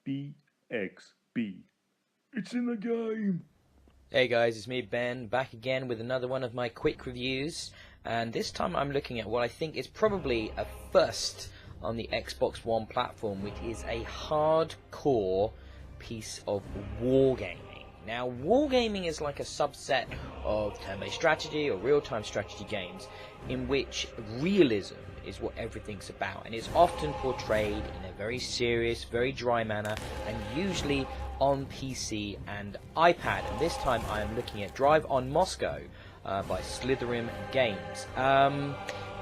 BXB. It's in the game! Hey guys, it's me Ben, back again with another one of my quick reviews, and this time I'm looking at what I think is probably a first on the Xbox One platform, which is a hardcore piece of wargaming. Now, wargaming is like a subset of turn-based strategy or real-time strategy games in which realism is what everything's about, and it's often portrayed in a very serious, very dry manner, and usually on PC and iPad. And this time I am looking at Drive on Moscow by Slitherine Games.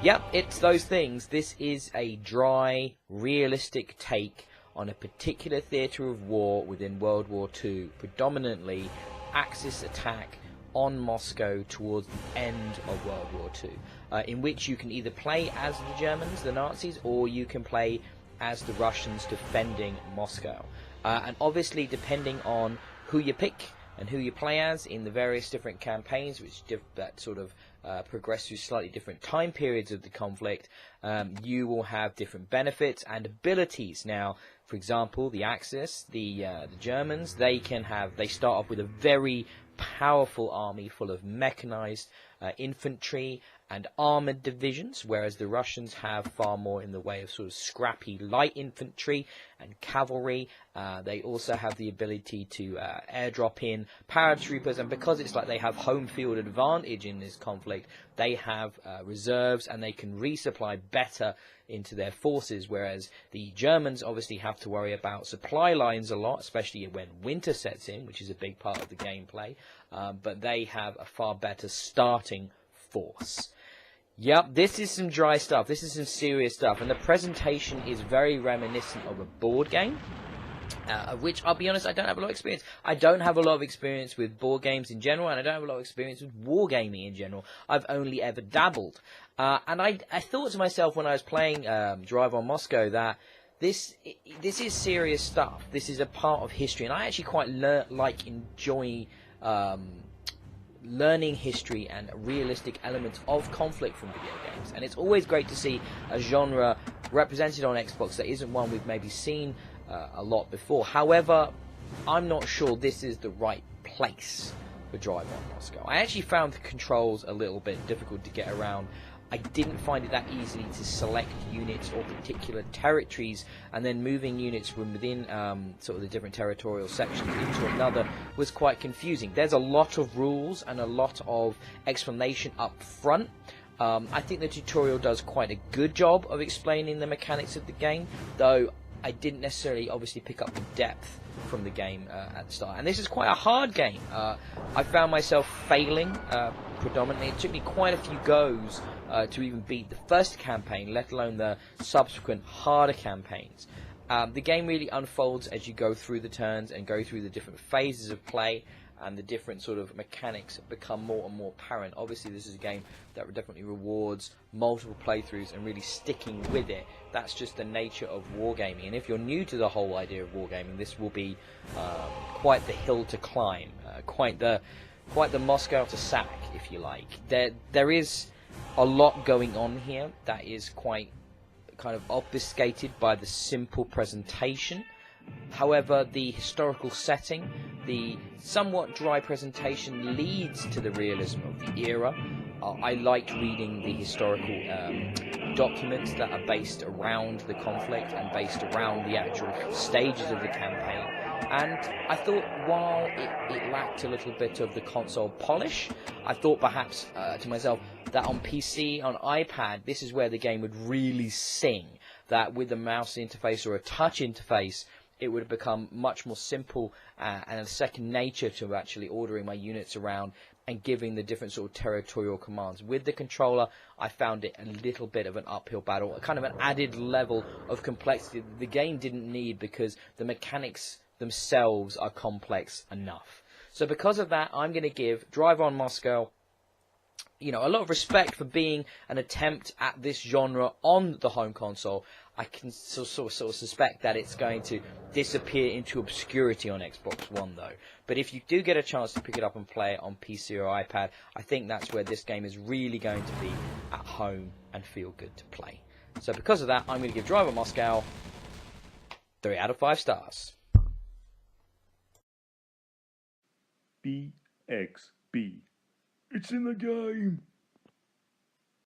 Yep, it's those things. This is a dry, realistic take on a particular theatre of war within World War II, predominantly Axis attack on Moscow towards the end of World War II, in which you can either play as the Germans, the Nazis, or you can play as the Russians defending Moscow. And obviously, depending on who you pick and who you play as in the various different campaigns, which that sort of progress through slightly different time periods of the conflict, you will have different benefits and abilities. Now, for example, the Axis, the Germans, they start off with a very powerful army full of mechanized infantry and armored divisions, whereas the Russians have far more in the way of sort of scrappy light infantry and cavalry. They also have the ability to airdrop in paratroopers, and because it's like they have home field advantage in this conflict, they have reserves and they can resupply better into their forces, whereas the Germans obviously have to worry about supply lines a lot, especially when winter sets in, which is a big part of the gameplay, but they have a far better starting force. Yep, this is some dry stuff, this is some serious stuff, and the presentation is very reminiscent of a board game, of which, I'll be honest, I don't have a lot of experience. I don't have a lot of experience with board games in general, and I don't have a lot of experience with wargaming in general. I've only ever dabbled. And I thought to myself when I was playing Drive on Moscow that this is serious stuff. This is a part of history, and I actually quite enjoy learning history and realistic elements of conflict from video games. And it's always great to see a genre represented on Xbox that isn't one we've maybe seen a lot before. However, I'm not sure this is the right place for Drive on Moscow. I actually found the controls a little bit difficult to get around. I didn't find it that easily to select units or particular territories, and then moving units from within sort of the different territorial sections into another was quite confusing. There's a lot of rules and a lot of explanation up front. I think the tutorial does quite a good job of explaining the mechanics of the game, though I didn't necessarily obviously pick up the depth from the game at the start. And this is quite a hard game. I found myself failing predominantly. It took me quite a few goes to even beat the first campaign, let alone the subsequent harder campaigns. The game really unfolds as you go through the turns and go through the different phases of play, and the different sort of mechanics become more and more apparent. Obviously, this is a game that definitely rewards multiple playthroughs and really sticking with it. That's just the nature of wargaming. And if you're new to the whole idea of wargaming, this will be quite the hill to climb, quite the Moscow to sack, if you like. There is a lot going on here that is quite kind of obfuscated by the simple presentation. However, the historical setting, the somewhat dry presentation leads to the realism of the era. I liked reading the historical documents that are based around the conflict and based around the actual stages of the campaign. And I thought while it lacked a little bit of the console polish, I thought perhaps to myself that on PC, on iPad, this is where the game would really sing. That with a mouse interface or a touch interface, it would have become much more simple and a second nature to actually ordering my units around and giving the different sort of territorial commands. With the controller, I found it a little bit of an uphill battle, a kind of an added level of complexity that the game didn't need because the mechanics themselves are complex enough. So because of that, I'm going to give Drive on Moscow a lot of respect for being an attempt at this genre on the home console. I can sort of suspect that it's going to disappear into obscurity on Xbox One, though. But if you do get a chance to pick it up and play it on PC or iPad, I think that's where this game is really going to be at home and feel good to play. So because of that, I'm going to give Drive on Moscow 3 out of 5 stars. BXB. It's in the game.